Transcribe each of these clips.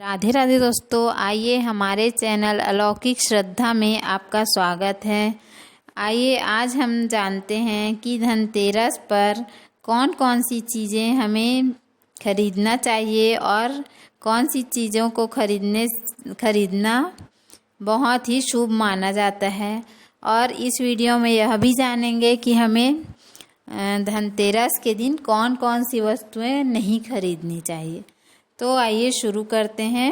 राधे राधे दोस्तों, आइए हमारे चैनल अलौकिक श्रद्धा में आपका स्वागत है। आइए आज हम जानते हैं कि धनतेरस पर कौन कौन सी चीज़ें हमें खरीदना चाहिए और कौन सी चीज़ों को खरीदना बहुत ही शुभ माना जाता है। और इस वीडियो में यह भी जानेंगे कि हमें धनतेरस के दिन कौन कौन सी वस्तुएं नहीं खरीदनी चाहिए। तो आइए शुरू करते हैं।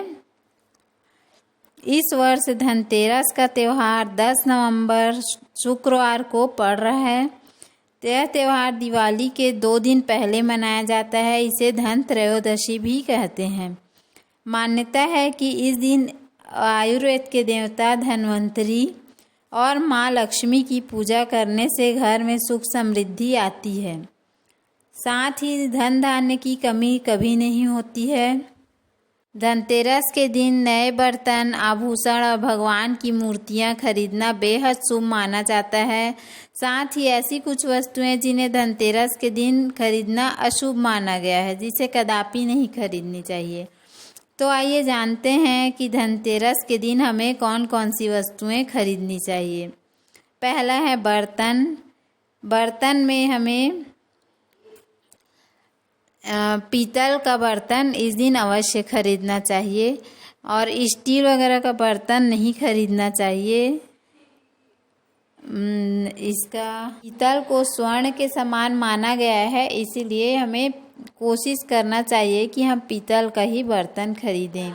इस वर्ष धनतेरस का त्यौहार 10 नवंबर शुक्रवार को पड़ रहा है। यह त्यौहार दिवाली के 2 दिन पहले मनाया जाता है। इसे धन त्रयोदशी भी कहते हैं। मान्यता है कि इस दिन आयुर्वेद के देवता धन्वंतरी और माँ लक्ष्मी की पूजा करने से घर में सुख समृद्धि आती है। साथ ही धन धान्य की कमी कभी नहीं होती है। धनतेरस के दिन नए बर्तन, आभूषण और भगवान की मूर्तियां खरीदना बेहद शुभ माना जाता है। साथ ही ऐसी कुछ वस्तुएं जिन्हें धनतेरस के दिन खरीदना अशुभ माना गया है, जिसे कदापि नहीं खरीदनी चाहिए। तो आइए जानते हैं कि धनतेरस के दिन हमें कौन कौन सी वस्तुएं खरीदनी चाहिए। पहला है बर्तन। बर्तन में हमें पीतल का बर्तन इस दिन अवश्य खरीदना चाहिए और स्टील वगैरह का बर्तन नहीं खरीदना चाहिए। इसका पीतल को स्वर्ण के समान माना गया है, इसीलिए हमें कोशिश करना चाहिए कि हम पीतल का ही बर्तन खरीदें।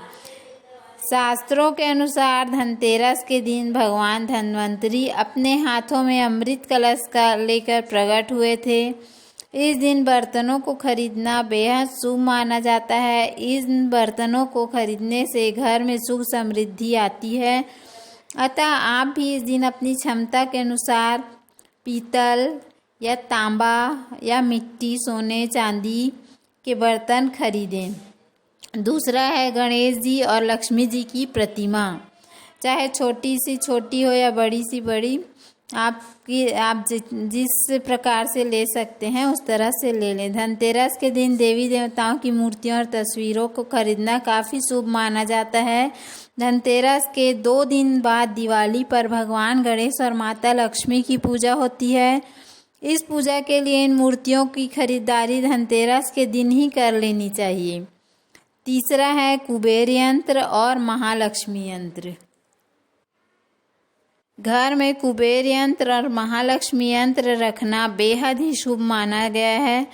शास्त्रों के अनुसार धनतेरस के दिन भगवान धन्वंतरी अपने हाथों में अमृत कलश का लेकर प्रकट हुए थे। इस दिन बर्तनों को खरीदना बेहद शुभ माना जाता है। इन बर्तनों को खरीदने से घर में सुख समृद्धि आती है। अतः आप भी इस दिन अपनी क्षमता के अनुसार पीतल या तांबा या मिट्टी, सोने, चांदी के बर्तन खरीदें। दूसरा है गणेश जी और लक्ष्मी जी की प्रतिमा। चाहे छोटी सी छोटी हो या बड़ी सी बड़ी, आप जिस प्रकार से ले सकते हैं उस तरह से ले लें। धनतेरस के दिन देवी देवताओं की मूर्तियों और तस्वीरों को खरीदना काफ़ी शुभ माना जाता है। धनतेरस के 2 दिन बाद दिवाली पर भगवान गणेश और माता लक्ष्मी की पूजा होती है। इस पूजा के लिए इन मूर्तियों की खरीदारी धनतेरस के दिन ही कर लेनी चाहिए। तीसरा है कुबेर यंत्र और महालक्ष्मी यंत्र। घर में कुबेर यंत्र और महालक्ष्मी यंत्र रखना बेहद ही शुभ माना गया है।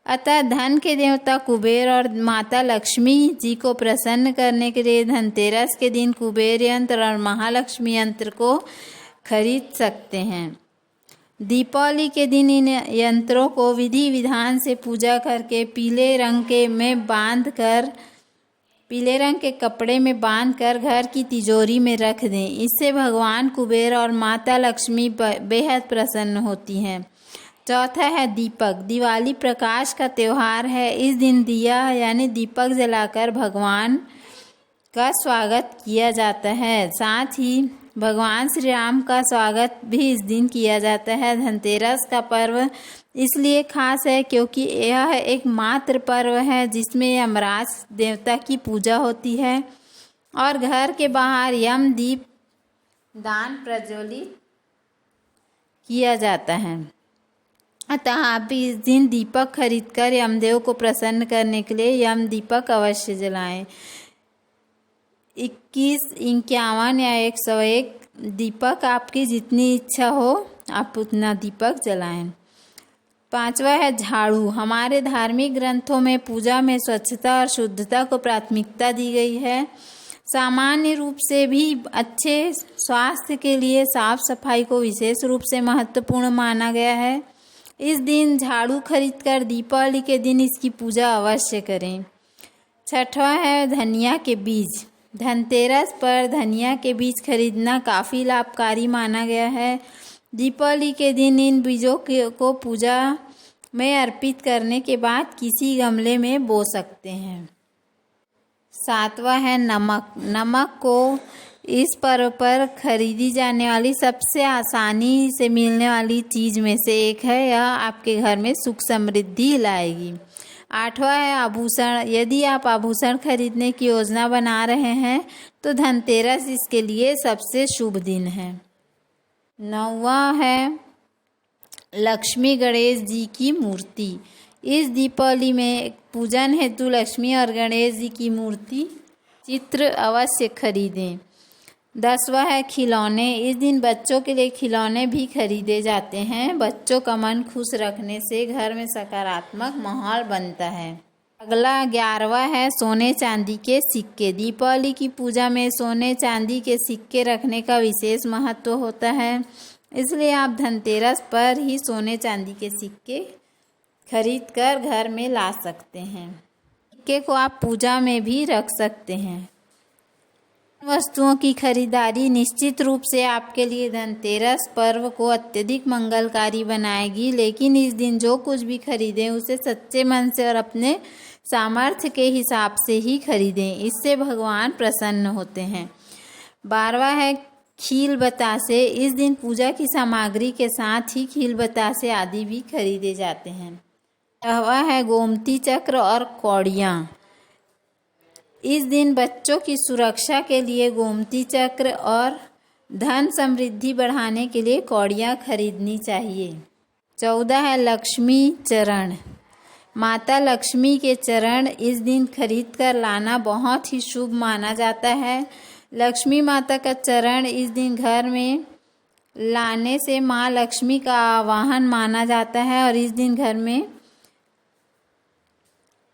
अतः धन के देवता कुबेर और माता लक्ष्मी जी को प्रसन्न करने के लिए धनतेरस के दिन कुबेर यंत्र और महालक्ष्मी यंत्र को खरीद सकते हैं। दीपावली के दिन इन यंत्रों को विधि विधान से पूजा करके पीले रंग के कपड़े में बांधकर घर की तिजोरी में रख दें। इससे भगवान कुबेर और माता लक्ष्मी बेहद प्रसन्न होती हैं। चौथा है दीपक। दिवाली प्रकाश का त्यौहार है। इस दिन दिया यानी दीपक जलाकर भगवान का स्वागत किया जाता है। साथ ही भगवान श्री राम का स्वागत भी इस दिन किया जाता है। धनतेरस का पर्व इसलिए खास है क्योंकि यह एक मात्र पर्व है जिसमें यमराज देवता की पूजा होती है और घर के बाहर यम दीप दान प्रज्वलित किया जाता है। अतः आप भी इस दिन दीपक खरीदकर यमदेव को प्रसन्न करने के लिए यम दीपक अवश्य जलाएं। 21, 51 या 101 दीपक, आपकी जितनी इच्छा हो आप उतना दीपक जलाएं। 5वां है झाड़ू। हमारे धार्मिक ग्रंथों में पूजा में स्वच्छता और शुद्धता को प्राथमिकता दी गई है। सामान्य रूप से भी अच्छे स्वास्थ्य के लिए साफ सफाई को विशेष रूप से महत्वपूर्ण माना गया है। इस दिन झाड़ू खरीदकर दीपावली के दिन इसकी पूजा अवश्य करें। 6वां है धनिया के बीज। धनतेरस पर धनिया के बीज खरीदना काफ़ी लाभकारी माना गया है। दीपावली के दिन इन बीजों को पूजा में अर्पित करने के बाद किसी गमले में बो सकते हैं। 7वां है नमक। नमक को इस पर्व पर खरीदी जाने वाली सबसे आसानी से मिलने वाली चीज़ में से एक है। यह आपके घर में सुख समृद्धि लाएगी। 8वां है आभूषण। यदि आप आभूषण खरीदने की योजना बना रहे हैं तो धनतेरस इसके लिए सबसे शुभ दिन है। 9वां है लक्ष्मी गणेश जी की मूर्ति। इस दीपावली में पूजन हेतु लक्ष्मी और गणेश जी की मूर्ति चित्र अवश्य खरीदें। 10वां है खिलौने। इस दिन बच्चों के लिए खिलौने भी खरीदे जाते हैं। बच्चों का मन खुश रखने से घर में सकारात्मक माहौल बनता है। अगला 11वां है सोने चांदी के सिक्के। दीपावली की पूजा में सोने चांदी के सिक्के रखने का विशेष महत्व होता है, इसलिए आप धनतेरस पर ही सोने चांदी के सिक्के खरीद कर घर में ला सकते हैं। सिक्के को आप पूजा में भी रख सकते हैं। वस्तुओं की खरीदारी निश्चित रूप से आपके लिए धनतेरस पर्व को अत्यधिक मंगलकारी बनाएगी, लेकिन इस दिन जो कुछ भी खरीदें उसे सच्चे मन से और अपने सामर्थ्य के हिसाब से ही खरीदें, इससे भगवान प्रसन्न होते हैं। 12वां है खील बतासे। इस दिन पूजा की सामग्री के साथ ही खील बतासे आदि भी खरीदे जाते हैं। 13वां है गोमती चक्र और कौड़ियाँ। इस दिन बच्चों की सुरक्षा के लिए गोमती चक्र और धन समृद्धि बढ़ाने के लिए कौड़ियाँ खरीदनी चाहिए। 14 है लक्ष्मी चरण। माता लक्ष्मी के चरण इस दिन खरीद कर लाना बहुत ही शुभ माना जाता है। लक्ष्मी माता का चरण इस दिन घर में लाने से माँ लक्ष्मी का आवाहन माना जाता है और इस दिन घर में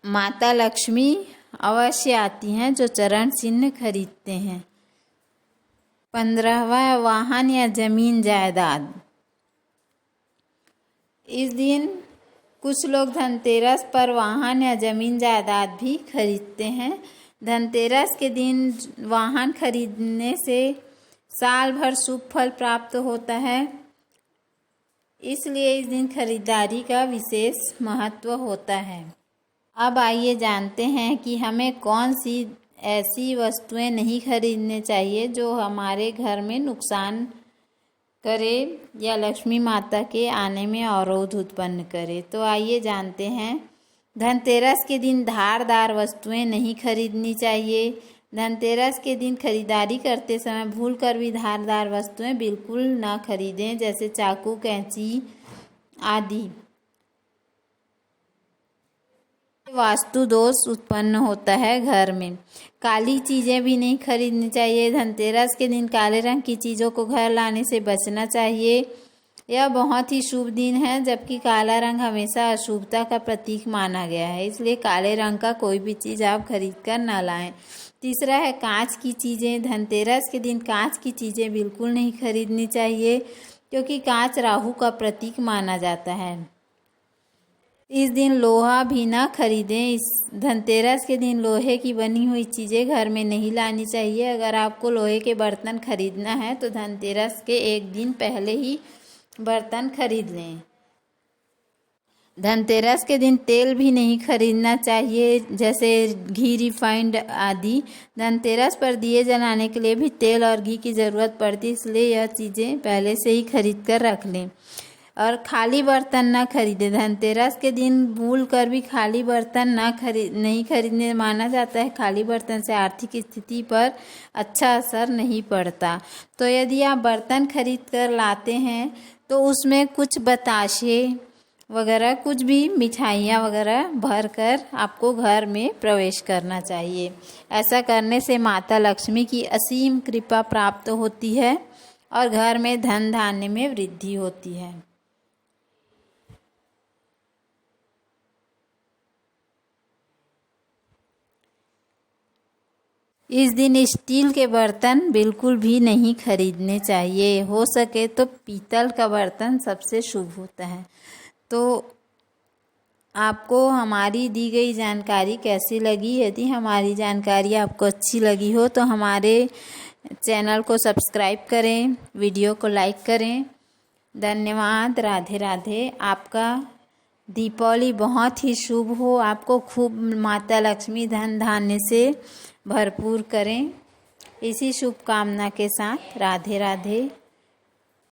माता लक्ष्मी अवश्य आती हैं जो चरण चिन्ह खरीदते हैं। 15वां वाहन या जमीन जायदाद। इस दिन कुछ लोग धनतेरस पर वाहन या जमीन जायदाद भी खरीदते हैं। धनतेरस के दिन वाहन खरीदने से साल भर शुभ फल प्राप्त होता है, इसलिए इस दिन खरीदारी का विशेष महत्व होता है। अब आइए जानते हैं कि हमें कौन सी ऐसी वस्तुएं नहीं खरीदने चाहिए जो हमारे घर में नुकसान करे या लक्ष्मी माता के आने में अवरोध उत्पन्न करे। तो आइए जानते हैं। धनतेरस के दिन धारदार वस्तुएं नहीं खरीदनी चाहिए। धनतेरस के दिन खरीदारी करते समय भूलकर भी धारदार वस्तुएं बिल्कुल ना खरीदें, जैसे चाकू, कैंची आदि। वास्तु दोष उत्पन्न होता है घर में। काली चीज़ें भी नहीं खरीदनी चाहिए। धनतेरस के दिन काले रंग की चीज़ों को घर लाने से बचना चाहिए। यह बहुत ही शुभ दिन है, जबकि काला रंग हमेशा अशुभता का प्रतीक माना गया है, इसलिए काले रंग का कोई भी चीज़ आप खरीद कर ना लाएं। तीसरा है कांच की चीज़ें। धनतेरस के दिन कांच की चीज़ें बिल्कुल नहीं खरीदनी चाहिए, क्योंकि कांच राहु का प्रतीक माना जाता है। इस दिन लोहा भी ना खरीदें। इस धनतेरस के दिन लोहे की बनी हुई चीज़ें घर में नहीं लानी चाहिए। अगर आपको लोहे के बर्तन खरीदना है तो धनतेरस के एक दिन पहले ही बर्तन खरीद लें। धनतेरस के दिन तेल भी नहीं खरीदना चाहिए, जैसे घी, रिफाइंड आदि। धनतेरस पर दिए जलाने के लिए भी तेल और घी की ज़रूरत पड़ती है, इसलिए यह चीज़ें पहले से ही खरीद कर रख लें। और खाली बर्तन ना खरीदें। धनतेरस के दिन भूल कर भी खाली बर्तन नहीं खरीदने माना जाता है। खाली बर्तन से आर्थिक स्थिति पर अच्छा असर नहीं पड़ता। तो यदि आप बर्तन खरीद कर लाते हैं तो उसमें कुछ बताशे वगैरह, कुछ भी मिठाइयाँ वगैरह भर कर आपको घर में प्रवेश करना चाहिए। ऐसा करने से माता लक्ष्मी की असीम कृपा प्राप्त होती है और घर में धन धान्य में वृद्धि होती है। इस दिन स्टील के बर्तन बिल्कुल भी नहीं खरीदने चाहिए। हो सके तो पीतल का बर्तन सबसे शुभ होता है। तो आपको हमारी दी गई जानकारी कैसी लगी? यदि हमारी जानकारी आपको अच्छी लगी हो तो हमारे चैनल को सब्सक्राइब करें, वीडियो को लाइक करें। धन्यवाद। राधे राधे। आपका दीपावली बहुत ही शुभ हो। आपको खूब माता लक्ष्मी धन धान्य से भरपूर करें। इसी शुभकामना के साथ राधे राधे।